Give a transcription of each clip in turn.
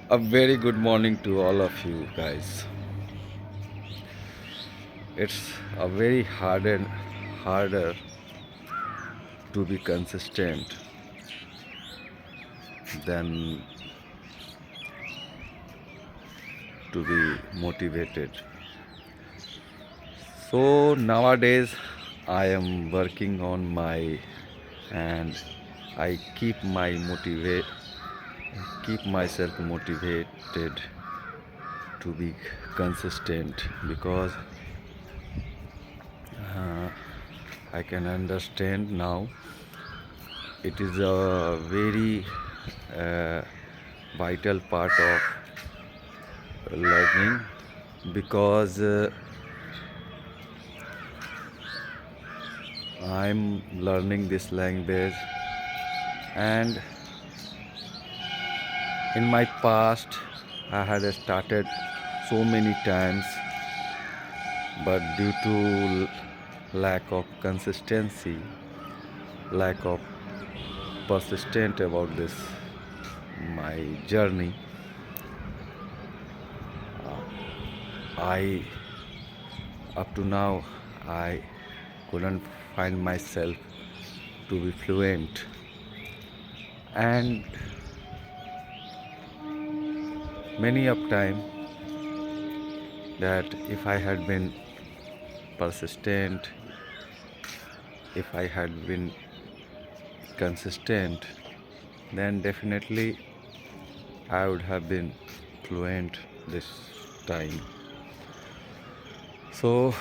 A very good morning to all of you guys. It's a very harder to be consistent than to be motivated. So nowadays I am working on my and I keep myself motivated to be consistent because uh, I can understand now it is a very uh, vital part of learning because I'm learning this language, and in my past I had started so many times, but due to lack of consistency, lack of persistent about this my journey, I up to now I couldn't find myself to be fluent. And many of time that if I had been persistent, if I had been consistent, then definitely I would have been fluent this time. So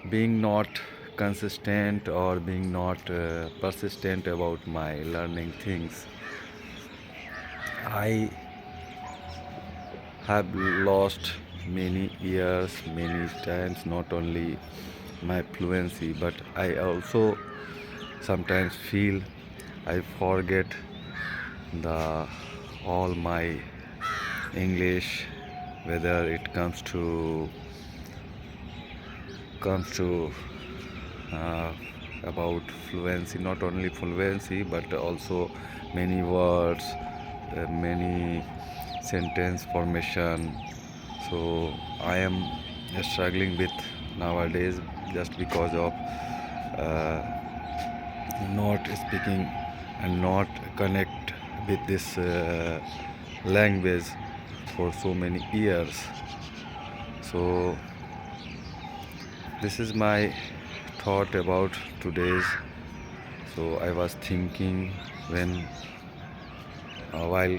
being not consistent or being not persistent about my learning things, I have lost many years, many times, not only my fluency, but I also sometimes feel I forget the all my English, whether it comes to uh, about fluency, not only fluency but also many words, many sentence formation. So I am struggling with nowadays just because of uh, not speaking and not connect with this language for so many years. So this is my thought about today's. So I was thinking when while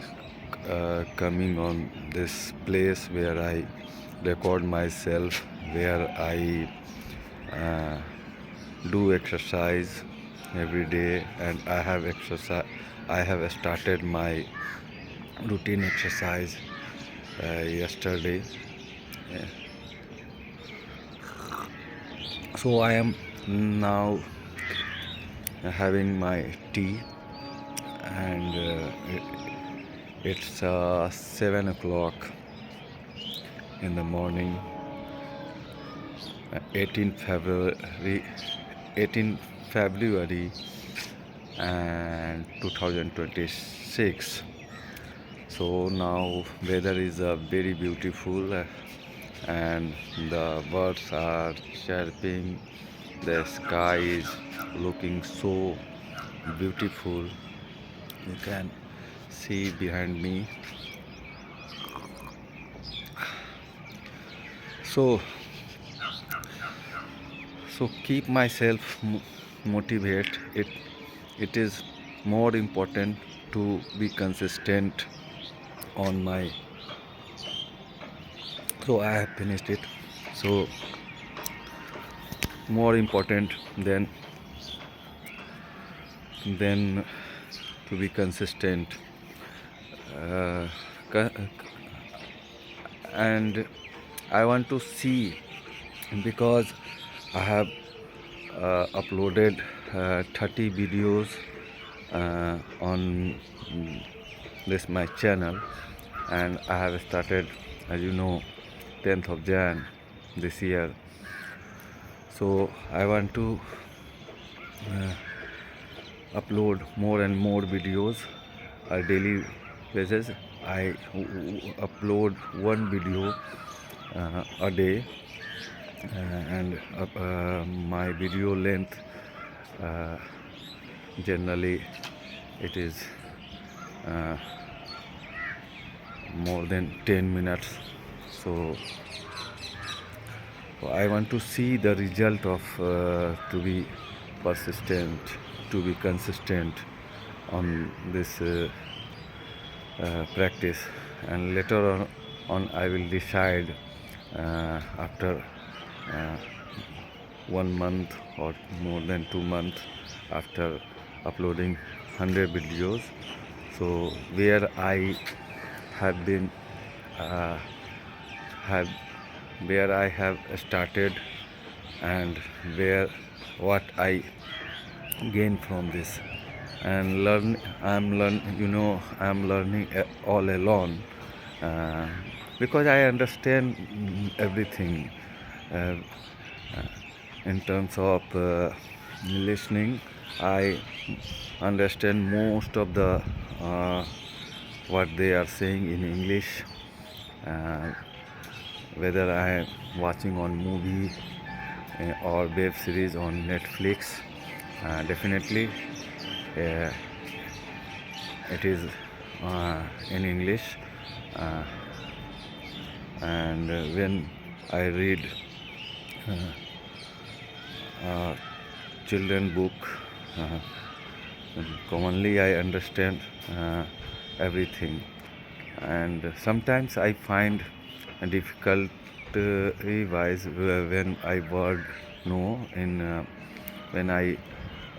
coming on this place where I record myself, where I uh, do exercise every day, and I have started my routine exercise yesterday. Yeah. So I am now having my tea, and it's 7 o'clock in the morning, 18th February, 18th February and 2026. So now weather is very beautiful, and the birds are chirping. The sky is looking so beautiful. You can see behind me. So keep myself motivate. It is more important to be consistent on my. So I have finished it. So more important than to be consistent, uh, co- and I want to see, because I have uploaded 30 videos on this my channel, and I have started, as you know, 10th of Jan this year. So I want to upload more and more videos daily, pages. I upload one video a day, and my video length uh, generally it is uh, more than 10 minutes. So I want to see the result of to be persistent, to be consistent on this practice, and later on I will decide after uh, 1 month or more than 2 months after uploading 100 videos. So where I have been have where I have started, and where what I gain from this, and I'm learning all alone, uh, because I understand everything uh, in terms of listening. I understand most of the what they are saying in English, uh, whether I am watching on movie or web series on Netflix. Definitely uh, it is in English, uh, and when I read children book, uh, commonly I understand everything, and sometimes I find difficult wise when I word no in when I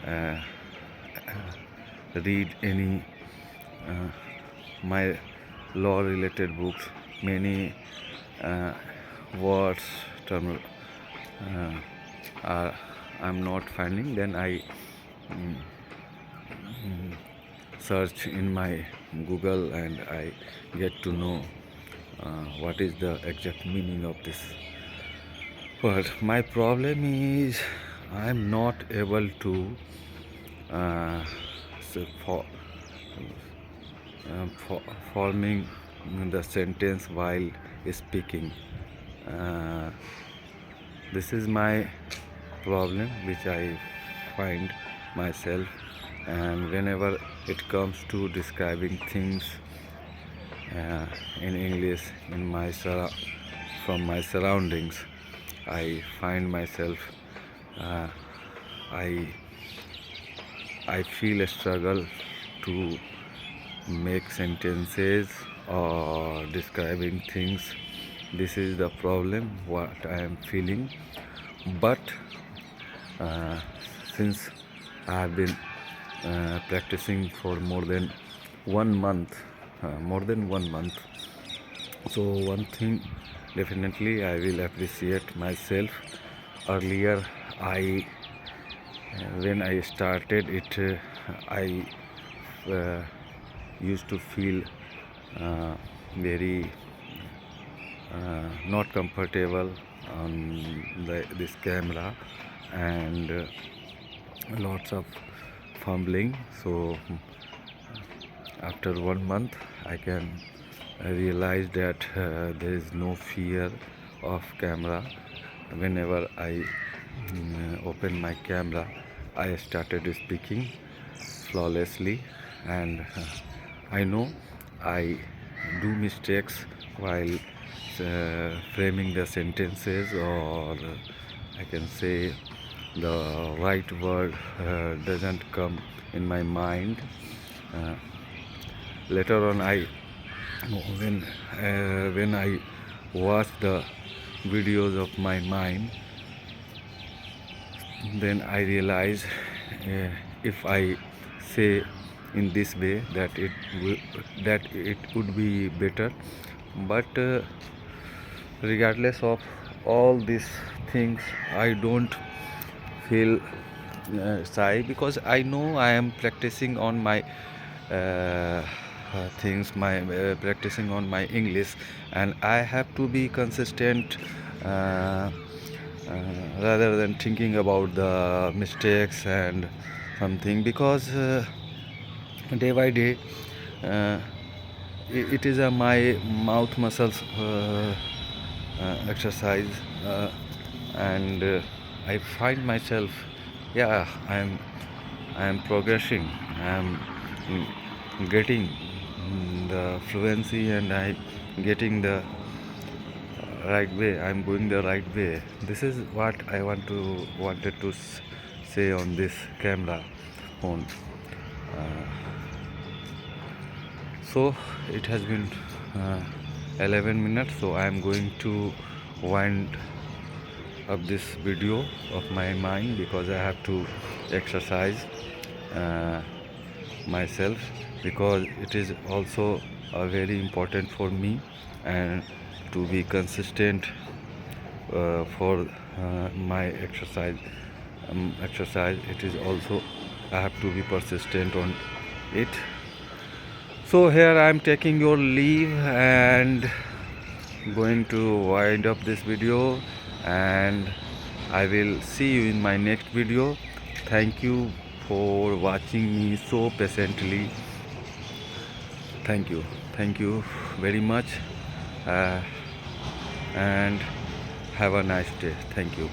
uh, read any uh, my law related books. Many uh, words term are I'm not finding, then I mm, search in my Google, and I get to know what is the exact meaning of this. But my problem is I'm not able to uh, so forming the sentence while speaking. Uh, this is my problem which I find myself, and whenever it comes to describing things in English from my surroundings, I find myself uh, I I feel a struggle to make sentences or describing things. This is the problem what I am feeling. But uh, since I have been practicing for more than 1 month, so one thing definitely I will appreciate myself. Earlier when I started it, I used to feel very not comfortable on this camera, and lots of fumbling. So after 1 month I can realize that there is no fear of camera. Whenever I open my camera, I started speaking flawlessly, and I know I do mistakes while framing the sentences, or I can say the right word doesn't come in my mind. uh, Later on when I watch the videos of my mind, then I realize if I say in this way that it would be better. But regardless of all these things, I don't feel shy, because I know I am practicing on my practicing on my English, and I have to be consistent, uh, rather than thinking about the mistakes and something, because day by day uh, it is a my mouth muscles exercise, and I find myself, yeah, I'm progressing. I'm getting the fluency, and I getting the right way. I'm going the right way. This is what I wanted to say on this camera phone. So it has been 11 minutes, so I am going to wind up this video of my mind, because I have to exercise uh, myself, because it is also very important for me, and to be consistent for my exercise. It is also, I have to be persistent on it. So here I am taking your leave and going to wind up this video, and I will see you in my next video. Thank you for watching me so patiently. Thank you very much, and have a nice day. Thank you.